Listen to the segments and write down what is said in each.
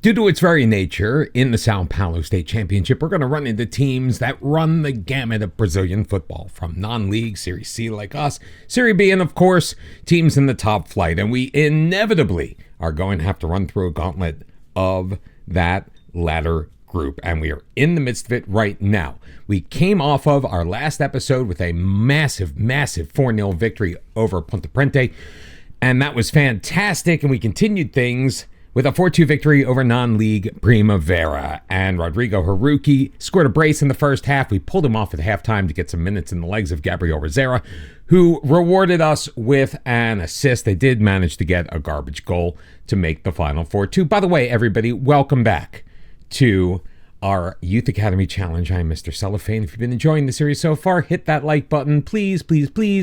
Due to its very nature, in the Sao Paulo State Championship, we're going to run into teams that run the gamut of Brazilian football, from non-league, Série C like us, Serie B, and of course, teams in the top flight. And we inevitably are going to have to run through a gauntlet of that latter group, and we are in the midst of it right now. We came off of our last episode with a massive 4-0 victory over Ponte Preta, and that was fantastic, and we continued things with a 4-2 victory over non-league Primavera. And Rodrigo Haruki scored a brace in the first half. We pulled him off at halftime to get some minutes in the legs of Gabriel Rosera, who rewarded us with an assist. They did manage to get a garbage goal to make the final 4-2. By the way, everybody, welcome back to our Youth Academy Challenge. I'm Mr. Cellophane. If you've been enjoying the series so far, hit that like button, please,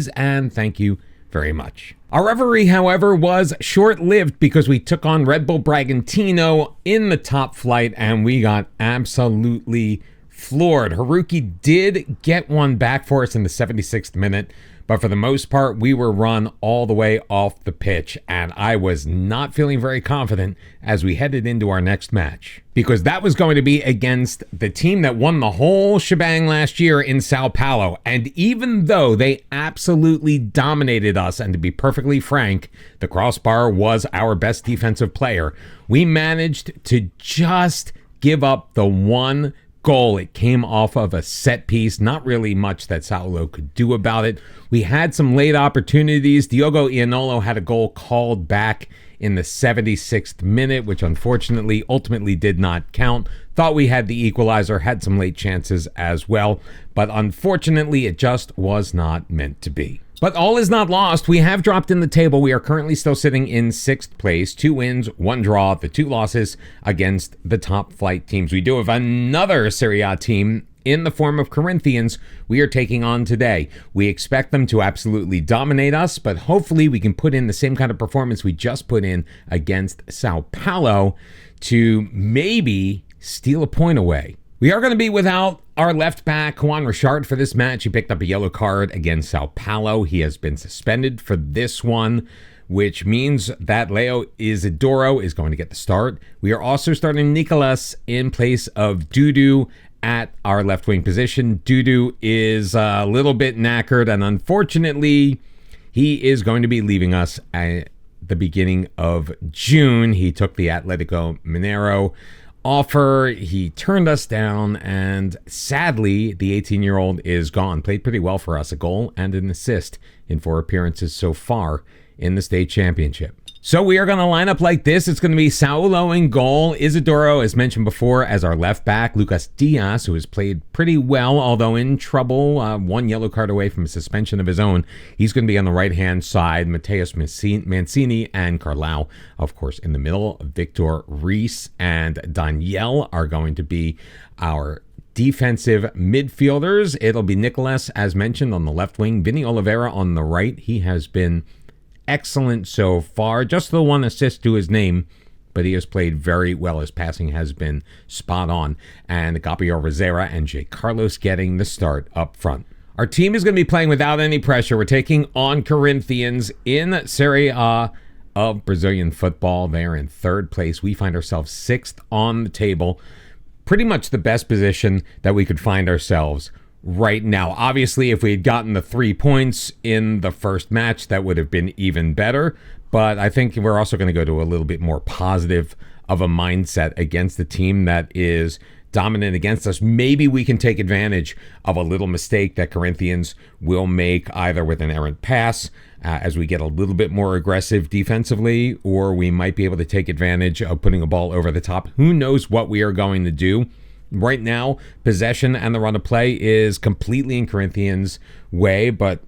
and thank you very much. Our reverie, however, was short-lived because we took on Red Bull Bragantino in the top flight and we got absolutely floored. Haruki did get one back for us in the 76th minute, but for the most part, we were run all the way off the pitch, and I was not feeling very confident as we headed into our next match, because that was going to be against the team that won the whole shebang last year in Sao Paulo. And even though they absolutely dominated us, and to be perfectly frank, the crossbar was our best defensive player, we managed to just give up the one goal. It came off of a set piece. Not really much that Saulo could do about it. We had some late opportunities. Diogo Ianolo had a goal called back in the 76th minute, which unfortunately ultimately did not count. Thought we had the equalizer, had some late chances as well, but unfortunately it just was not meant to be. But all is not lost. We have dropped in the table. We are currently still sitting in 6th place. 2 wins, 1 draw, the 2 losses against the top flight teams. We do have another Serie A team in the form of Corinthians we are taking on today. We expect them to absolutely dominate us, but hopefully we can put in the same kind of performance we just put in against Sao Paulo to maybe steal a point away. We are going to be without our left back, Juan Richard, for this match. He picked up a yellow card against Sao Paulo. He has been suspended for this one, which means that Leo Isidoro is going to get the start. We are also starting Nicolas in place of Dudu at our left wing position. Dudu is a little bit knackered, and unfortunately, he is going to be leaving us at the beginning of June. He took the Atletico Mineiro offer. He turned us down, and sadly, the 18-year-old is gone. Played pretty well for us, a goal and an assist in 4 appearances so far in the state championship. So we are going to line up like this. It's going to be Saulo in goal, Isidoro, as mentioned before, as our left back, Lucas Diaz, who has played pretty well, although in trouble, 1 yellow card away from a suspension of his own. He's going to be on the right-hand side. Mateus Mancini and Carlau, of course, in the middle. Victor Reis and Daniel are going to be our defensive midfielders. It'll be Nicolas, as mentioned, on the left wing. Vini Oliveira on the right. He has been excellent so far. Just the 1 assist to his name, but he has played very well. His passing has been spot on. And Gabriel Rosera and J. Carlos getting the start up front. Our team is going to be playing without any pressure. We're taking on Corinthians in Serie A of Brazilian football. They are in 3rd place. We find ourselves 6th on the table. Pretty much the best position that we could find ourselves right now. Obviously, if we had gotten the 3 points in the first match, that would have been even better. But I think we're also going to go to a little bit more positive of a mindset against the team that is dominant against us. Maybe we can take advantage of a little mistake that Corinthians will make, either with an errant pass as we get a little bit more aggressive defensively, or we might be able to take advantage of putting a ball over the top. Who knows what we are going to do? Right now, possession and the run of play is completely in Corinthians' way, but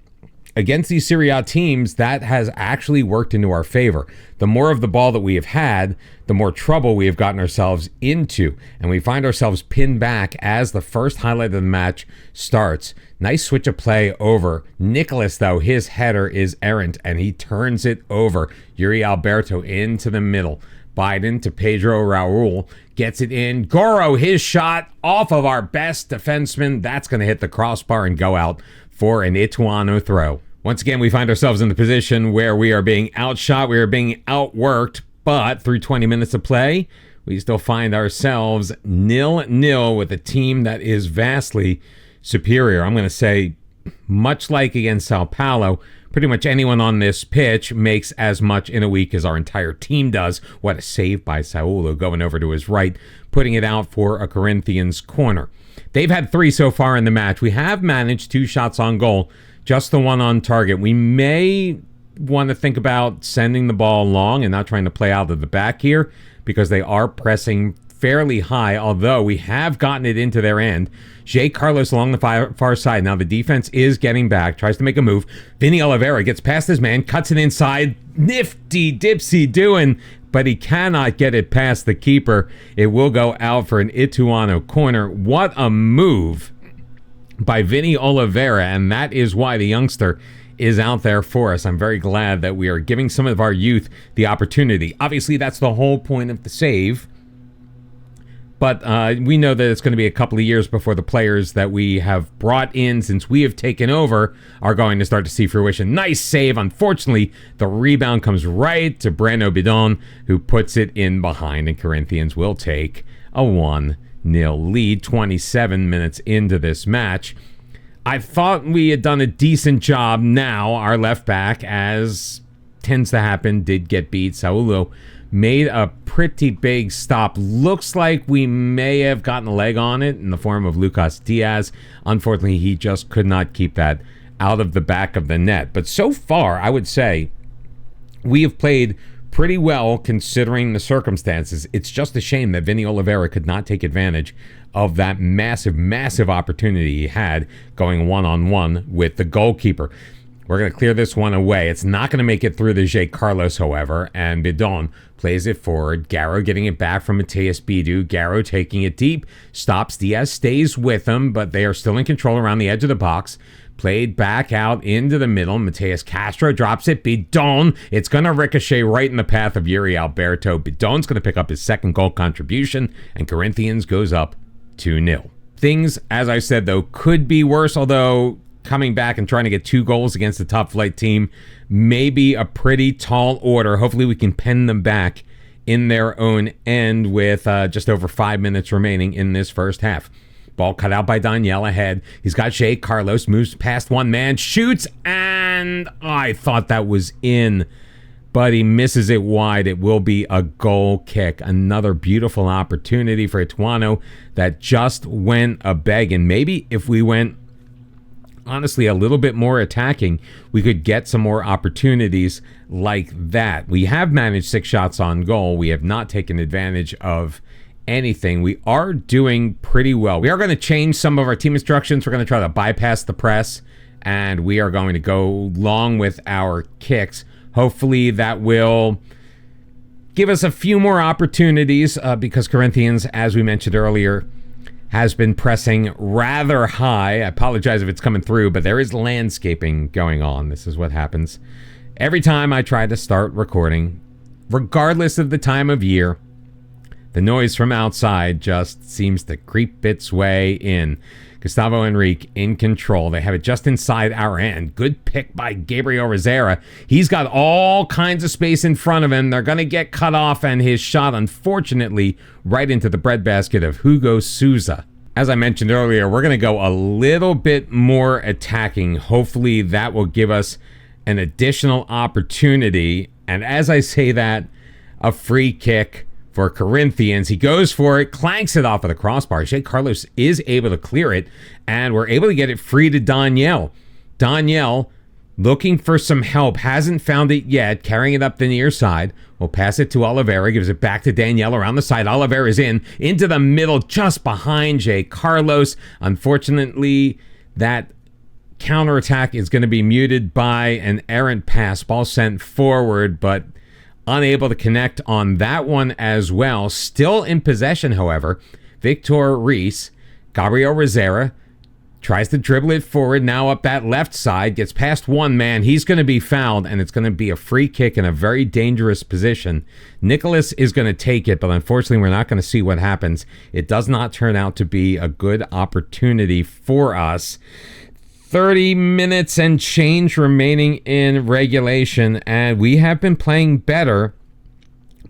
against these Serie A teams, that has actually worked into our favor. The more of the ball that we have had, the more trouble we have gotten ourselves into, and we find ourselves pinned back as the first highlight of the match starts. Nice switch of play over. Nicolas, though, his header is errant, and he turns it over. Yuri Alberto into the middle. Biden to Pedro Raul, gets it in. Goro, his shot off of our best defenseman. That's going to hit the crossbar and go out for an Ituano throw. Once again, we find ourselves in the position where we are being outshot, we are being outworked, but through 20 minutes of play, we still find ourselves 0-0 with a team that is vastly superior. I'm going to say, much like against Sao Paulo, pretty much anyone on this pitch makes as much in a week as our entire team does. What a save by Saulo, going over to his right, putting it out for a Corinthians corner. They've had 3 so far in the match. We have managed 2 shots on goal, just the one on target. We may want to think about sending the ball long and not trying to play out of the back here, because they are pressing fairly high, although we have gotten it into their end. Jay Carlos along the far side. Now the defense is getting back, tries to make a move. Vinny Oliveira gets past his man, cuts it inside. Nifty dipsy doing, but he cannot get it past the keeper. It will go out for an Ituano corner. What a move by Vinny Oliveira, and that is why the youngster is out there for us. I'm very glad that we are giving some of our youth the opportunity. Obviously, that's the whole point of the save. But we know that it's going to be a couple of years before the players that we have brought in since we have taken over are going to start to see fruition. Nice save. Unfortunately, the rebound comes right to Breno Bidon, who puts it in behind, and Corinthians will take a 1-0 lead 27 minutes into this match. I thought we had done a decent job. Now, our left back, as tends to happen, did get beat. Saulo made a pretty big stop. Looks like we may have gotten a leg on it in the form of Lucas Diaz. Unfortunately, he just could not keep that out of the back of the net. But so far, I would say we have played pretty well considering the circumstances. It's just a shame that Vinny Oliveira could not take advantage of that massive opportunity he had going one-on-one with the goalkeeper. We're going to clear this one away. It's not going to make it through the Jay Carlos, however, and Bidon plays it forward. Garro getting it back from Mateus Bidu. Garro taking it deep. Stops. Diaz stays with him, but they are still in control around the edge of the box. Played back out into the middle. Mateus Castro drops it. Bidon. It's going to ricochet right in the path of Yuri Alberto. Bidon's going to pick up his second goal contribution, and Corinthians goes up 2-0. Things, as I said, though, could be worse, although coming back and trying to get 2 goals against the top flight team may be a pretty tall order. Hopefully we can pen them back in their own end with just over 5 minutes remaining in this first half. Ball cut out by Daniel ahead. He's got Jay Carlos, moves past one man, shoots, and I thought that was in, but he misses it wide. It will be a goal kick. Another beautiful opportunity for Ituano that just went a-begging. Maybe if we went honestly a little bit more attacking, we could get some more opportunities like that. We have managed 6 shots on goal. We have not taken advantage of anything. We are doing pretty well. We are going to change some of our team instructions. We're going to try to bypass the press, and we are going to go long with our kicks. Hopefully that will give us a few more opportunities because Corinthians, as we mentioned earlier, has been pressing rather high. I apologize if it's coming through, but there is landscaping going on. This is what happens every time I try to start recording. Regardless of the time of year, the noise from outside just seems to creep its way in. Gustavo Henrique in control. They have it just inside our end. Good pick by Gabriel Rosera. He's got all kinds of space in front of him. They're going to get cut off, and his shot, unfortunately, right into the breadbasket of Hugo Souza. As I mentioned earlier, we're going to go a little bit more attacking. Hopefully that will give us an additional opportunity. And as I say that, a free kick for Corinthians. He goes for it, clanks it off of the crossbar. Jay Carlos is able to clear it, and we're able to get it free to Daniel. Daniel, looking for some help, hasn't found it yet, carrying it up the near side. We'll pass it to Oliveira, gives it back to Daniel around the side. Oliveira's into the middle, just behind Jay Carlos. Unfortunately, that counterattack is going to be muted by an errant pass. Ball sent forward, but unable to connect on that one as well. Still in possession, however. Victor Reis, Gabriel Rosera, tries to dribble it forward, now up that left side, gets past one man. He's going to be fouled, and it's going to be a free kick in a very dangerous position. Nicholas is going to take it, but unfortunately we're not going to see what happens. It does not turn out to be a good opportunity for us. 30 minutes and change remaining in regulation, and we have been playing better,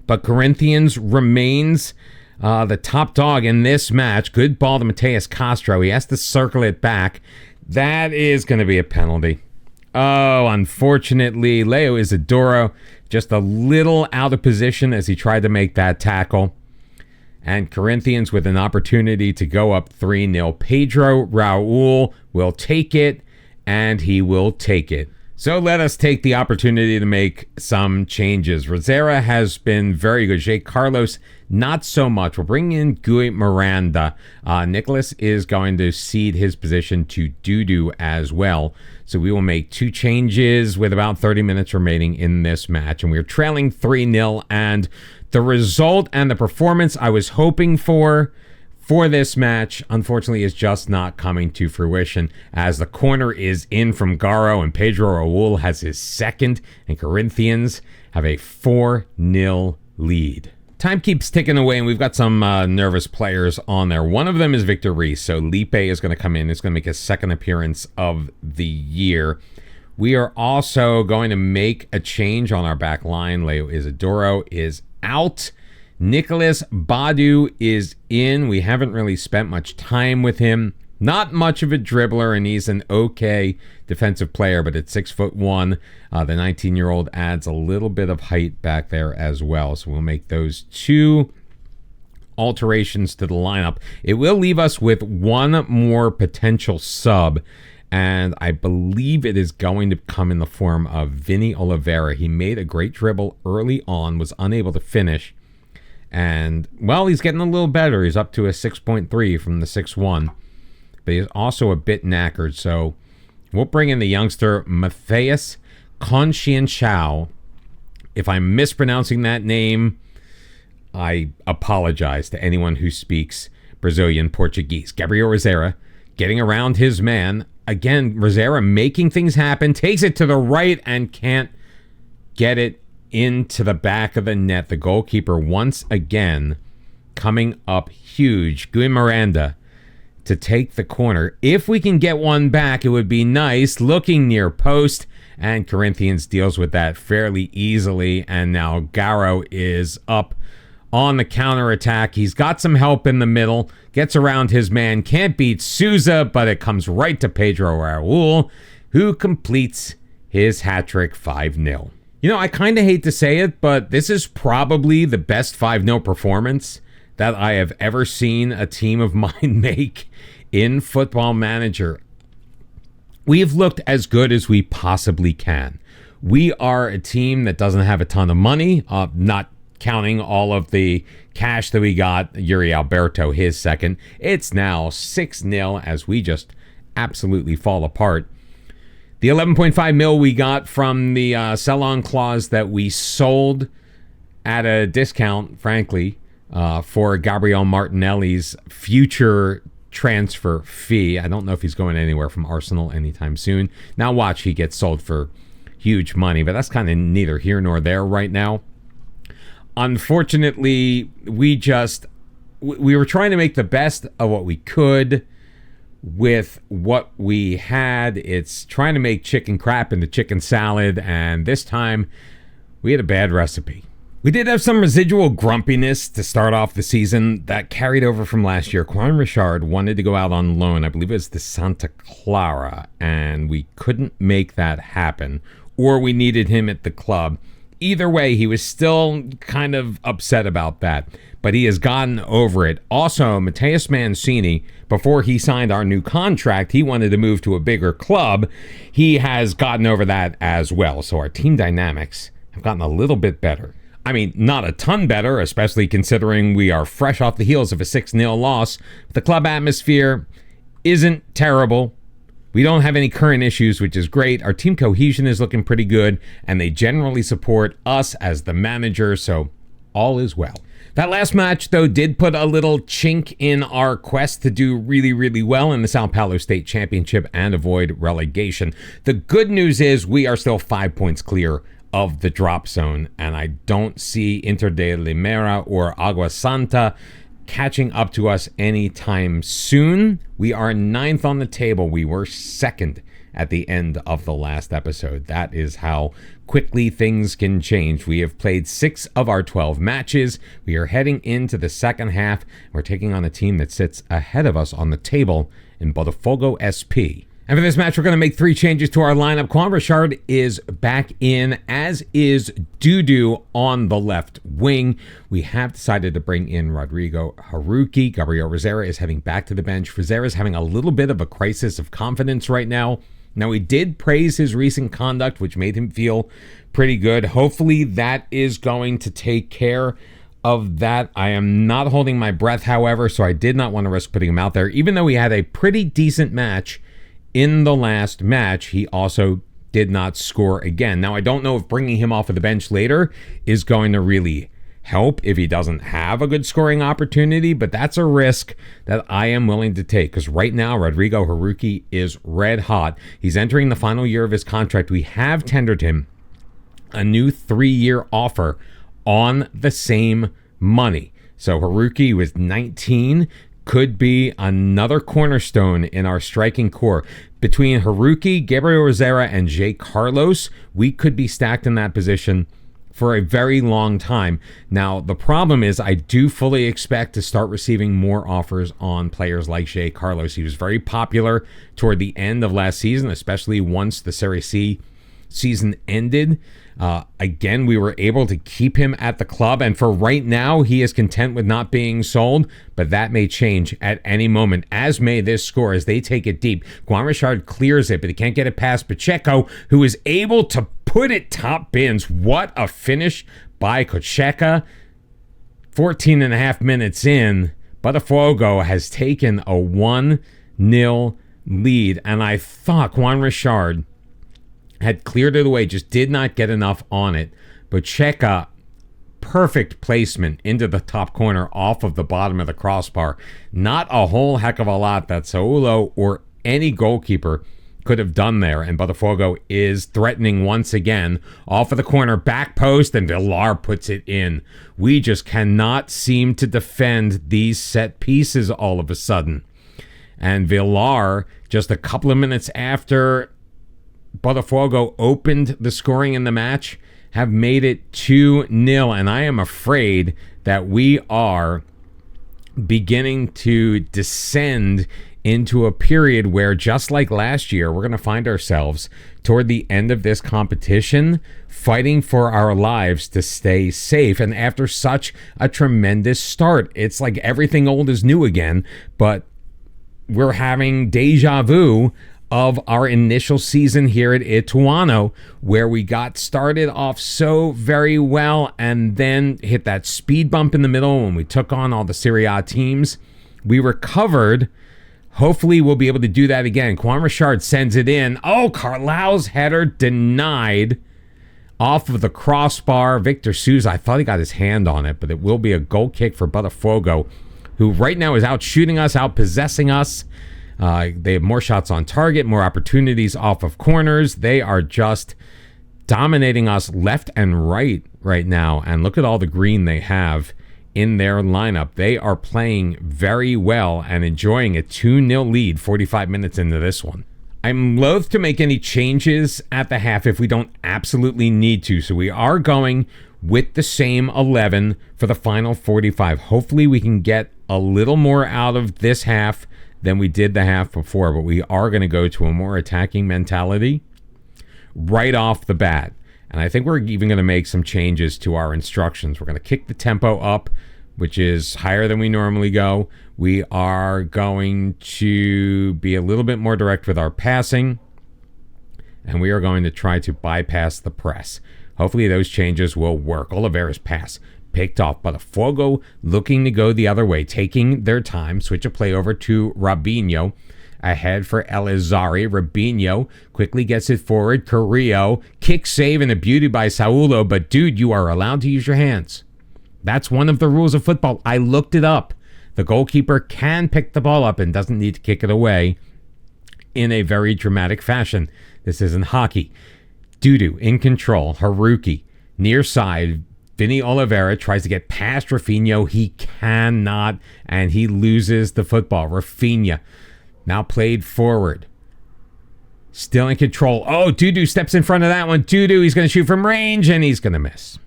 But Corinthians remains the top dog in this match. Good ball to Mateus Castro. He has to circle it back. That is going to be a penalty. Oh, unfortunately, Leo Isidoro just a little out of position as he tried to make that tackle. And Corinthians with an opportunity to go up 3-0. Pedro Raul will take it, and he will take it. So let us take the opportunity to make some changes. Rosera has been very good. Jay Carlos, not so much. We'll bring in Gui Miranda. Nicholas is going to cede his position to Dudu as well. So we will make 2 changes with about 30 minutes remaining in this match. And we're trailing 3-0. And the result and the performance I was hoping for this match, unfortunately, is just not coming to fruition, as the corner is in from Garo and Pedro Raul has his second, and Corinthians have a 4-0 lead. Time keeps ticking away, and we've got some nervous players on there. One of them is Victor Reis, so Lipe is going to come in. It's going to make his second appearance of the year. We are also going to make a change on our back line. Leo Isidoro is out. Nicholas Badu is in. We haven't really spent much time with him. Not much of a dribbler, and he's an okay defensive player, but at 6'1", the 19-year-old adds a little bit of height back there as well. So we'll make those 2 alterations to the lineup. It will leave us with one more potential sub, and I believe it is going to come in the form of Vinny Oliveira. He made a great dribble early on, was unable to finish. And, well, he's getting a little better. He's up to a 6.3 from the 6'1". But he's also a bit knackered. So we'll bring in the youngster Matthias Conscienchao. If I'm mispronouncing that name, I apologize to anyone who speaks Brazilian Portuguese. Gabriel Rosera getting around his man. Again, Rosera making things happen. Takes it to the right and can't get it into the back of the net. The goalkeeper once again coming up huge. Gui Miranda to take the corner. If we can get one back, it would be nice. Looking near post, and Corinthians deals with that fairly easily. And now Garo is up on the counterattack. He's got some help in the middle. Gets around his man. Can't beat Souza, but it comes right to Pedro Raul, who completes his hat-trick 5-0. You know, I kind of hate to say it, but this is probably the best 5-0 performance that I have ever seen a team of mine make in Football Manager. We've looked as good as we possibly can. We are a team that doesn't have a ton of money, not counting all of the cash that we got. Yuri Alberto, his second. It's now 6-0 as we just absolutely fall apart. The 11.5 mil we got from the sell-on clause that we sold at a discount, frankly, for Gabriel Martinelli's future transfer fee. I don't know if he's going anywhere from Arsenal anytime soon. Now watch, he gets sold for huge money, but that's kind of neither here nor there right now. Unfortunately, we were trying to make the best of what we could with what we had. It's trying to make chicken crap into chicken salad, and this time we had a bad recipe. We did have some residual grumpiness to start off the season that carried over from last year. Juan Richard wanted to go out on loan. I believe it was to Santa Clara, and we couldn't make that happen, or we needed him at the club. Either way, he was still kind of upset about that, but he has gotten over it. Also, Mateus Mancini, before he signed our new contract, he wanted to move to a bigger club. He has gotten over that as well. So our team dynamics have gotten a little bit better. I mean, not a ton better, especially considering we are fresh off the heels of a 6-0 loss. The club atmosphere isn't terrible. We don't have any current issues, which is great. Our team cohesion is looking pretty good, and they generally support us as the manager, so all is well. That last match, though, did put a little chink in our quest to do really, really well in the Sao Paulo State Championship and avoid relegation. The good news is we are still 5 points clear of the drop zone, and I don't see Inter de Limeira or Agua Santa catching up to us anytime soon. We are 9th on the table. We were 2nd at the end of the last episode. That is how quickly things can change. We have played 6 of our 12 matches. We are heading into the second half. We're taking on a team that sits ahead of us on the table in Botafogo SP. And for this match, we're going to make 3 changes to our lineup. Juan Richard is back in, as is Dudu on the left wing. We have decided to bring in Rodrigo Haruki. Gabriel Rosera is heading back to the bench. Rosera is having a little bit of a crisis of confidence right now. Now, he did praise his recent conduct, which made him feel pretty good. Hopefully, that is going to take care of that. I am not holding my breath, however, so I did not want to risk putting him out there. Even though he had a pretty decent match in the last match, he also did not score again. Now, I don't know if bringing him off of the bench later is going to really help if he doesn't have a good scoring opportunity, but that's a risk that I am willing to take because right now, Rodrigo Haruki is red hot. He's entering the final year of his contract. We have tendered him a new 3-year offer on the same money. So Haruki was 19, could be another cornerstone in our striking core. Between Haruki, Gabriel Rosera, and Jay Carlos, we could be stacked in that position for a very long time. Now, the problem is I do fully expect to start receiving more offers on players like Jay Carlos. He was very popular toward the end of last season, especially once the Serie C season ended. Again, we were able to keep him at the club, and for right now, he is content with not being sold, but that may change at any moment, as may this score as they take it deep. Juan Richard clears it, but he can't get it past Pacheco, who is able to put it top bins. What a finish by Pacheco. 14 and a half minutes in, Botafogo has taken a 1-0 lead, and I thought Juan Richard had cleared it away, just did not get enough on it. But Checa, perfect placement into the top corner off of the bottom of the crossbar. Not a whole heck of a lot that Saulo or any goalkeeper could have done there. And Botafogo is threatening once again off of the corner, back post, and Villar puts it in. We just cannot seem to defend these set pieces all of a sudden. And Villar, just a couple of minutes after Botafogo opened the scoring in the match, have made it 2-0, and I am afraid that we are beginning to descend into a period where, just like last year, we're going to find ourselves toward the end of this competition fighting for our lives to stay safe. And after such a tremendous start, it's like everything old is new again, but we're having deja vu of our initial season here at Ituano, where we got started off so very well and then hit that speed bump in the middle when we took on all the Serie A teams. We recovered. Hopefully we'll be able to do that again. Juan Richard sends it in. Oh, Carlao's header denied off of the crossbar. Victor Souza, I thought he got his hand on it, but it will be a goal kick for Botafogo, who right now is out shooting us, out possessing us. They have more shots on target, more opportunities off of corners. They are just dominating us left and right now. And look at all the green they have in their lineup. They are playing very well and enjoying a 2-0 lead 45 minutes into this one. I'm loath to make any changes at the half if we don't absolutely need to. So we are going with the same 11 for the final 45. Hopefully we can get a little more out of this half than we did the half before, but we are going to go to a more attacking mentality right off the bat. And I think we're even going to make some changes to our instructions. We're going to kick the tempo up, which is higher than we normally go. We are going to be a little bit more direct with our passing, and we are going to try to bypass the press. Hopefully those changes will work. Oliveira's pass picked off, but Botafogo looking to go the other way, taking their time. Switch a play over to Robinho. Ahead for Elizari. Robinho quickly gets it forward. Carrillo, kick save and a beauty by Saulo, but dude, you are allowed to use your hands. That's one of the rules of football. I looked it up. The goalkeeper can pick the ball up and doesn't need to kick it away in a very dramatic fashion. This isn't hockey. Dudu in control. Haruki near side. Vinny Oliveira tries to get past Rafinha. He cannot, and he loses the football. Rafinha now played forward. Still in control. Oh, Dudu steps in front of that one. Dudu, he's going to shoot from range, and he's going to miss.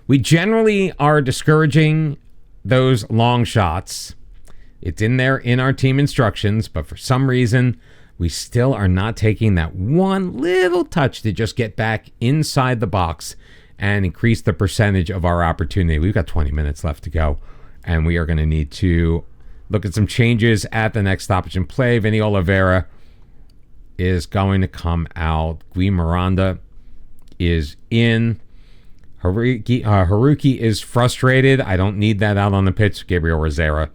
We generally are discouraging those long shots. It's in there in our team instructions, but for some reason, we still are not taking that one little touch to just get back inside the box and increase the percentage of our opportunity. We've got 20 minutes left to go, and we are going to need to look at some changes at the next stoppage and play. Vinny Oliveira is going to come out. Gui Miranda is in. Haruki is frustrated. I don't need that out on the pitch. Gabriel Rosera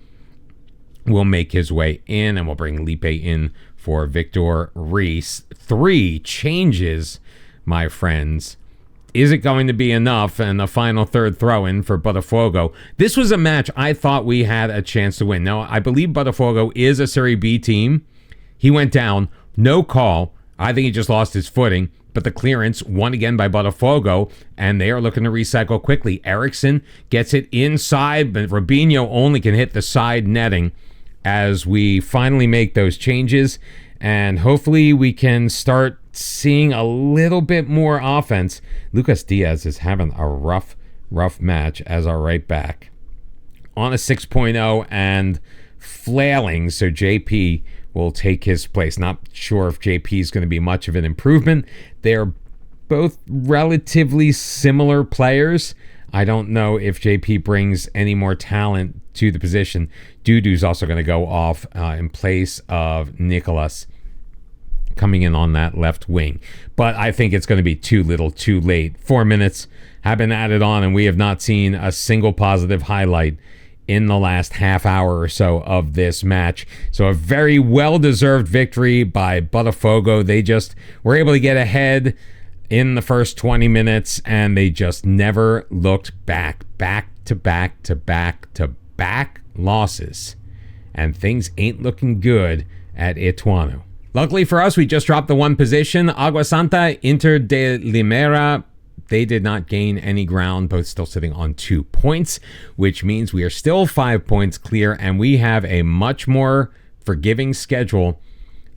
will make his way in, and we'll bring Lipe in for Victor Reis. 3 changes, my friends. Is it going to be enough? And the final third throw-in for Botafogo. This was a match I thought we had a chance to win. Now, I believe Botafogo is a Serie B team. He went down. No call. I think he just lost his footing. But the clearance won again by Botafogo, and they are looking to recycle quickly. Eriksson gets it inside, but Robinho only can hit the side netting as we finally make those changes. And hopefully we can start seeing a little bit more offense. Lucas Diaz is having a rough match as our right back. On a 6.0 and flailing, so JP will take his place. Not sure if JP is going to be much of an improvement. They're both relatively similar players. I don't know if JP brings any more talent to the position. Dudu's also going to go off in place of Nicolas coming in on that left wing. But I think it's going to be too little, too late. 4 minutes have been added on, and we have not seen a single positive highlight in the last half hour or so of this match. So a very well-deserved victory by Botafogo. They just were able to get ahead in the first 20 minutes, and they just never looked back. Back to back losses. And things ain't looking good at Ituano. Luckily for us, we just dropped the 1 position. Agua Santa, Inter de Limera, they did not gain any ground, both still sitting on 2 points, which means we are still 5 points clear, and we have a much more forgiving schedule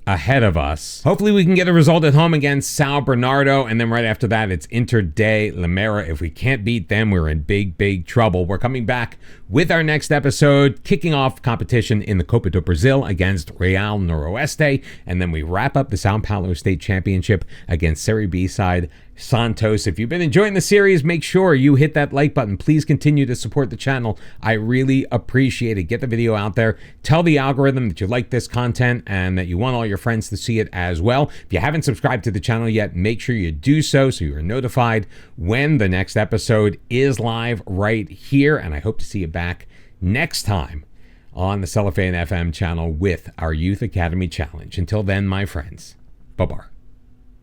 ahead of us. Hopefully we can get a result at home against São Bernardo, and then right after that it's Inter de Limera. If we can't beat them, we're in big trouble. We're coming back with our next episode, kicking off competition in the Copa do Brasil against Real Noroeste, and then we wrap up the São Paulo State Championship against Serie B side Santos. If you've been enjoying the series, make sure you hit that like button. Please continue to support the channel. I really appreciate it. Get the video out there. Tell the algorithm that you like this content and that you want all your friends to see it as well. If you haven't subscribed to the channel yet, make sure you do so you are notified when the next episode is live right here. And I hope to see you back next time on the Cellophane FM channel with our Youth Academy Challenge. Until then, my friends, bye-bye.